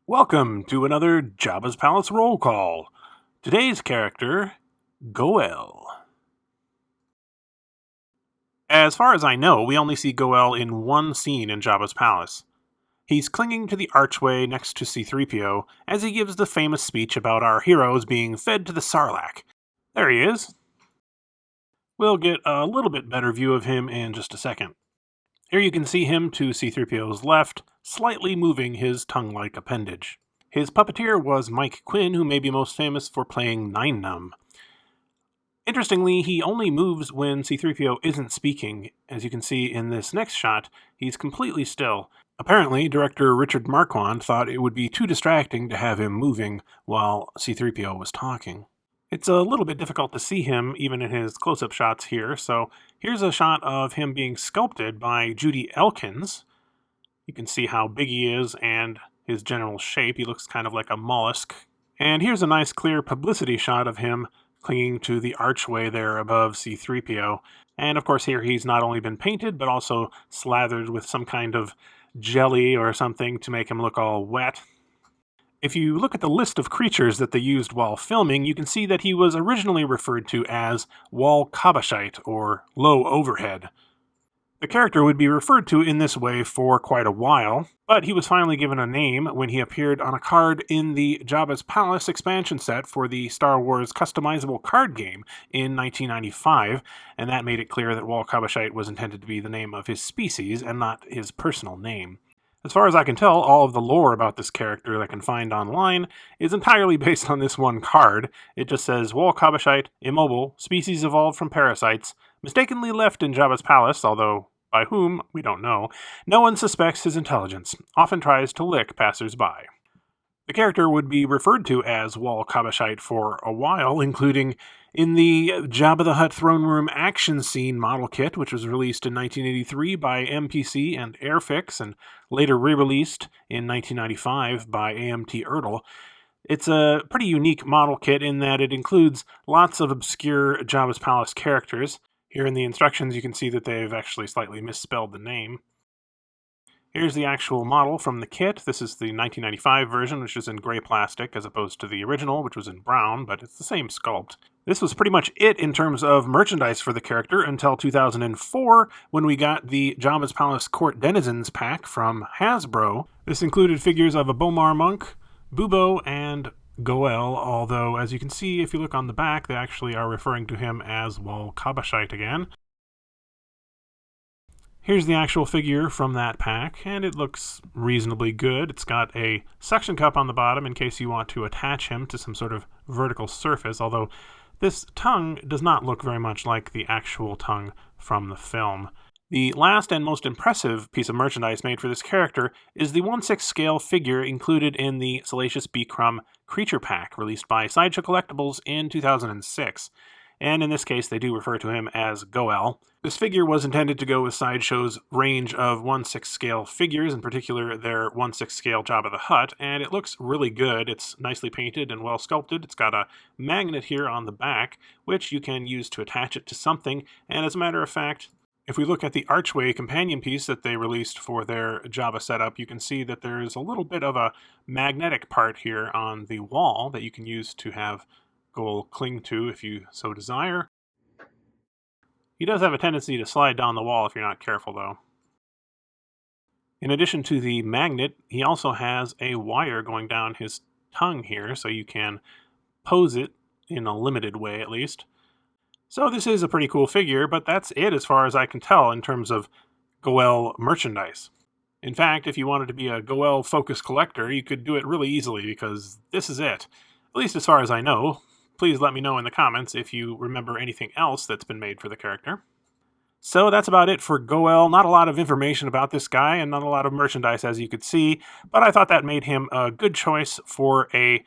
Welcome to another Jabba's Palace roll call. Today's character, Ghoel. As far as I know, we only see Ghoel in one scene in Jabba's Palace. He's clinging to the archway next to C-3PO as he gives the famous speech about our heroes being fed to the Sarlacc. There he is. We'll get a little bit better view of him in just a second. Here you can see him to C-3PO's left, slightly moving his tongue-like appendage. His puppeteer was Mike Quinn, who may be most famous for playing Nine Numb. Interestingly, he only moves when C-3PO isn't speaking. As you can see in this next shot, he's completely still. Apparently, director Richard Marquand thought it would be too distracting to have him moving while C-3PO was talking. It's a little bit difficult to see him even in his close-up shots here, so here's a shot of him being sculpted by Judy Elkins. You can see how big he is and his general shape. He looks kind of like a mollusk. And here's a nice clear publicity shot of him clinging to the archway there above C-3PO. And of course here he's not only been painted, but also slathered with some kind of jelly or something to make him look all wet. If you look at the list of creatures that they used while filming, you can see that he was originally referred to as Wol Cabasshite, or low overhead. The character would be referred to in this way for quite a while, but he was finally given a name when he appeared on a card in the Jabba's Palace expansion set for the Star Wars customizable card game in 1995, and that made it clear that Wol Cabasshite was intended to be the name of his species and not his personal name. As far as I can tell, all of the lore about this character that I can find online is entirely based on this one card. It just says, Wol Cabasshite, immobile, species evolved from parasites, mistakenly left in Jabba's palace, although by whom, we don't know. No one suspects his intelligence, often tries to lick passers-by. The character would be referred to as Wol Cabasshite for a while, including in the Jabba the Hutt Throne Room action scene model kit, which was released in 1983 by MPC and Airfix, and later re-released in 1995 by AMT Ertl. It's a pretty unique model kit in that it includes lots of obscure Jabba's Palace characters. Here in the instructions you can see that they've actually slightly misspelled the name. Here's the actual model from the kit. This is the 1995 version, which is in gray plastic, as opposed to the original, which was in brown, but it's the same sculpt. This was pretty much it in terms of merchandise for the character until 2004, when we got the Jabba's Palace Court Denizens pack from Hasbro. This included figures of a Bomar monk, Bubo, and Ghoel, although, as you can see, if you look on the back, they actually are referring to him as Wol Cabasshite again. Here's the actual figure from that pack, and it looks reasonably good. It's got a suction cup on the bottom in case you want to attach him to some sort of vertical surface, although this tongue does not look very much like the actual tongue from the film. The last and most impressive piece of merchandise made for this character is the 1/6 scale figure included in the Salacious B. Crumb Creature Pack, released by Sideshow Collectibles in 2006. And in this case, they do refer to him as Ghoel. This figure was intended to go with Sideshow's range of 1/6 scale figures, in particular their 1/6 scale Jabba the Hutt, and it looks really good. It's nicely painted and well sculpted. It's got a magnet here on the back, which you can use to attach it to something, and as a matter of fact, if we look at the archway companion piece that they released for their Jabba setup, you can see that there's a little bit of a magnetic part here on the wall that you can use to have Ghoel cling to if you so desire. He does have a tendency to slide down the wall if you're not careful, though. In addition to the magnet, he also has a wire going down his tongue here, so you can pose it in a limited way at least. So this is a pretty cool figure, but that's it as far as I can tell in terms of Ghoel merchandise. In fact, if you wanted to be a Ghoel-focused collector, you could do it really easily because this is it. At least as far as I know. Please let me know in the comments if you remember anything else that's been made for the character. So that's about it for Ghoel. Not a lot of information about this guy and not a lot of merchandise, as you could see, but I thought that made him a good choice for a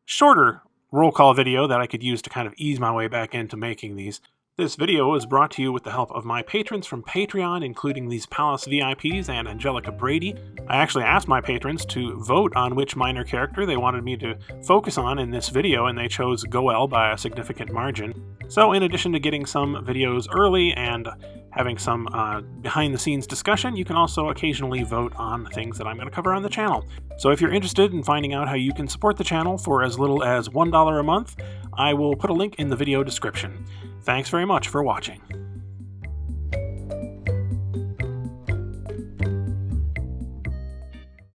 shorter roll call video that I could use to kind of ease my way back into making these. This video is brought to you with the help of my patrons from Patreon, including these Palace VIPs and Angelica Brady. I actually asked my patrons to vote on which minor character they wanted me to focus on in this video, and they chose Ghoel by a significant margin. So in addition to getting some videos early and having some behind-the-scenes discussion. You can also occasionally vote on things that I'm going to cover on the channel. So if you're interested in finding out how you can support the channel for as little as $1 a month, I will put a link in the video description. Thanks very much for watching.